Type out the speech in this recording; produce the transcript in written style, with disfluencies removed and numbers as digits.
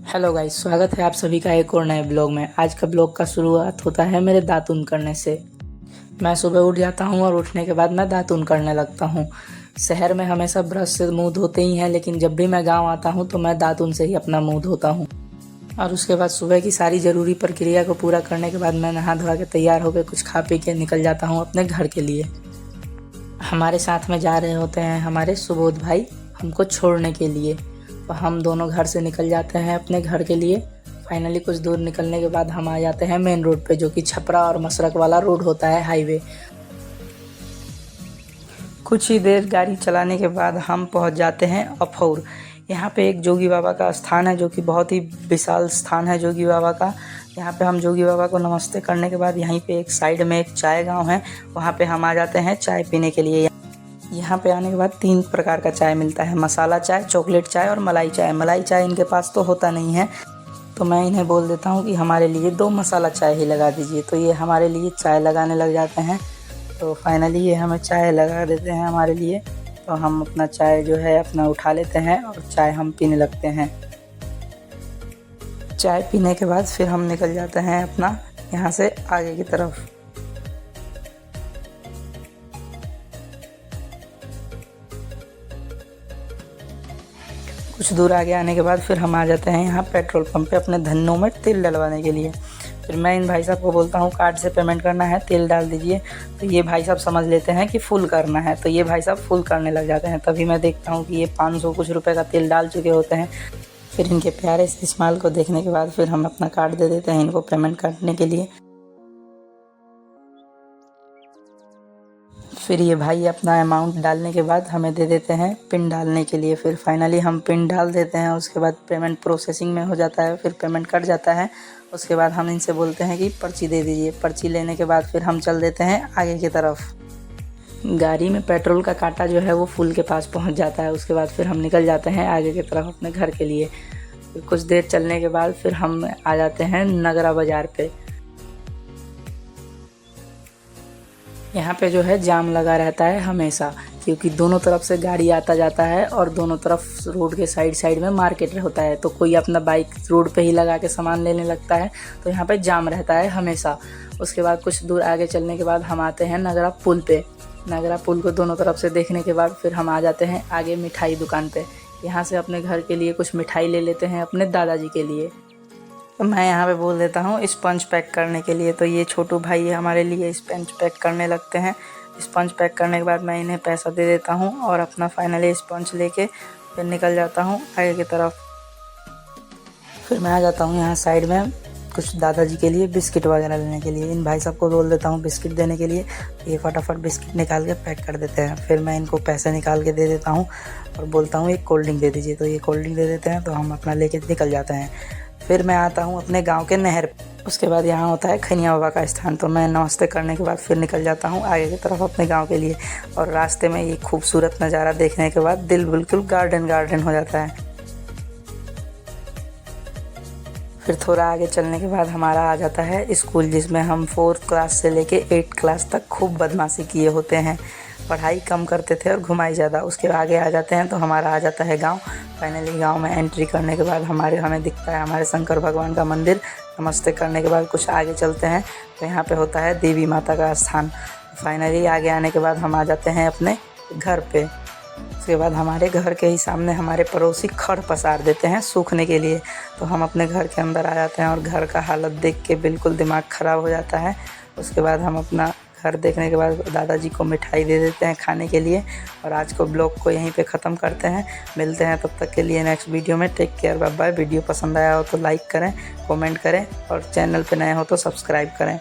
Hello guys, स्वागत है आप सभी का एक और नए ब्लॉग में। आज का ब्लॉग का शुरुआत होता है मेरे दातुन करने से। मैं सुबह उठ जाता हूँ और उठने के बाद मैं दातुन करने लगता हूँ। शहर में हमेशा ब्रश से मुंह धोते ही हैं, लेकिन जब भी मैं गांव आता हूँ तो मैं दातुन से ही अपना मुंह धोता हूँ। और उसके बाद सुबह की सारी ज़रूरी प्रक्रिया को पूरा करने के बाद मैं नहा धोवा के तैयार होकर कुछ खा पी के निकल जाता हूँ अपने घर के लिए। हमारे साथ में जा रहे होते हैं हमारे सुबोध भाई हमको छोड़ने के लिए, तो हम दोनों घर से निकल जाते हैं अपने घर के लिए। फाइनली कुछ दूर निकलने के बाद हम आ जाते हैं मेन रोड पे, जो कि छपरा और मसरक वाला रोड होता है, हाईवे। कुछ ही देर गाड़ी चलाने के बाद हम पहुंच जाते हैं अफौर। यहाँ पे एक जोगी बाबा का स्थान है, जो कि बहुत ही विशाल स्थान है जोगी बाबा का। यहाँ पे हम जोगी बाबा को नमस्ते करने के बाद यहीं पे एक साइड में एक चाय गांव है, वहाँ पे हम आ जाते हैं चाय पीने के लिए। यहाँ पे आने के बाद 3 प्रकार का चाय मिलता है, मसाला चाय, चॉकलेट चाय और मलाई चाय। मलाई चाय इनके पास तो होता नहीं है, तो मैं इन्हें बोल देता हूँ कि हमारे लिए 2 मसाला चाय ही लगा दीजिए, तो ये हमारे लिए चाय लगाने लग जाते हैं। तो फाइनली ये हमें चाय लगा देते हैं हमारे लिए। तो हम अपना चाय जो है अपना उठा लेते हैं और चाय हम पीने लगते हैं। चाय पीने के बाद फिर हम निकल जाते हैं अपना यहाँ से आगे की तरफ। कुछ दूर आगे आने के बाद फिर हम आ जाते हैं यहाँ पेट्रोल पंप पे अपने धन्नों में तेल डलवाने के लिए। फिर मैं इन भाई साहब को बोलता हूँ कार्ड से पेमेंट करना है, तेल डाल दीजिए। तो ये भाई साहब समझ लेते हैं कि फुल करना है, तो ये भाई साहब फुल करने लग जाते हैं। तभी मैं देखता हूँ कि ये 500 कुछ रुपए का तेल डाल चुके होते हैं। फिर इनके प्यारे से इस्तेमाल को देखने के बाद फिर हम अपना कार्ड दे देते हैं इनको पेमेंट करने के लिए। फिर ये भाई अपना अमाउंट डालने के बाद हमें दे देते हैं पिन डालने के लिए। फिर फाइनली हम पिन डाल देते हैं, उसके बाद पेमेंट प्रोसेसिंग में हो जाता है, फिर पेमेंट कट जाता है। उसके बाद हम इनसे बोलते हैं कि पर्ची दे दीजिए। पर्ची लेने के बाद फिर हम चल देते हैं आगे की तरफ। गाड़ी में पेट्रोल का कांटा जो है वो फुल के पास पहुंच जाता है। उसके बाद फिर हम निकल जाते हैं आगे की तरफ अपने घर के लिए। फिर कुछ देर चलने के बाद फिर हम आ जाते हैं नगरा बाज़ार पे। यहाँ पे जो है जाम लगा रहता है हमेशा, क्योंकि दोनों तरफ से गाड़ी आता जाता है और दोनों तरफ रोड के साइड में मार्केट होता है। तो कोई अपना बाइक रोड पे ही लगा के सामान लेने लगता है, तो यहाँ पे जाम रहता है हमेशा। उसके बाद कुछ दूर आगे चलने के बाद हम आते हैं नगरा पुल पे। नगरा पुल को दोनों तरफ से देखने के बाद फिर हम आ जाते हैं आगे मिठाई दुकान पे। यहाँ से अपने घर के लिए कुछ मिठाई ले लेते हैं अपने दादाजी के लिए। तो मैं यहाँ पे बोल देता हूँ स्पंज पैक करने के लिए, तो ये छोटू भाई हमारे लिए स्पंज पैक करने लगते हैं। स्पंज पैक करने के बाद मैं इन्हें पैसा दे देता हूँ और अपना फाइनली स्पंज लेके फिर निकल जाता हूँ आगे की तरफ। फिर मैं आ जाता हूँ यहाँ साइड में कुछ दादाजी के लिए बिस्किट वगैरह लेने के लिए। इन भाई साहब को बोल देता हूँ बिस्किट देने के लिए, ये फटाफट बिस्किट निकाल के पैक कर देते हैं। फिर मैं इनको पैसे निकाल के दे देता हूँ और बोलता हूँ एक कोल्ड ड्रिंक दे दीजिए, तो ये कोल्ड ड्रिंक दे देते हैं। तो हम अपना लेके निकल जाते हैं। फिर मैं आता हूँ अपने गांव के नहर पे। उसके बाद यहाँ होता है खनिया बाबा का स्थान, तो मैं नमस्ते करने के बाद फिर निकल जाता हूँ आगे की तरफ अपने गांव के लिए। और रास्ते में ये खूबसूरत नज़ारा देखने के बाद दिल बिल्कुल गार्डन हो जाता है। फिर थोड़ा आगे चलने के बाद हमारा आ जाता है स्कूल, जिसमें हम 4th क्लास से लेके 8th क्लास तक खूब बदमाशी किए होते हैं। पढ़ाई कम करते थे और घुमाई ज़्यादा। उसके आगे आ जाते हैं तो हमारा आ जाता है गांव। फाइनली गांव में एंट्री करने के बाद हमें दिखता है हमारे शंकर भगवान का मंदिर। नमस्ते करने के बाद कुछ आगे चलते हैं तो यहाँ पे होता है देवी माता का स्थान। फाइनली आगे आने के बाद हम आ जाते हैं अपने घर पे। उसके बाद हमारे घर के ही सामने हमारे पड़ोसी खड़ पसार देते हैं सूखने के लिए, तो हम अपने घर के अंदर आ जाते हैं और घर का हालत देख के बिल्कुल दिमाग ख़राब हो जाता है। उसके बाद हम अपना घर देखने के बाद दादाजी को मिठाई दे देते हैं खाने के लिए। और आज को ब्लॉग को यहीं पे ख़त्म करते हैं। मिलते हैं तब तक के लिए नेक्स्ट वीडियो में। Take care, bye bye. Video पसंद आया हो तो लाइक करें, कमेंट करें और चैनल पे नए हो तो सब्सक्राइब करें।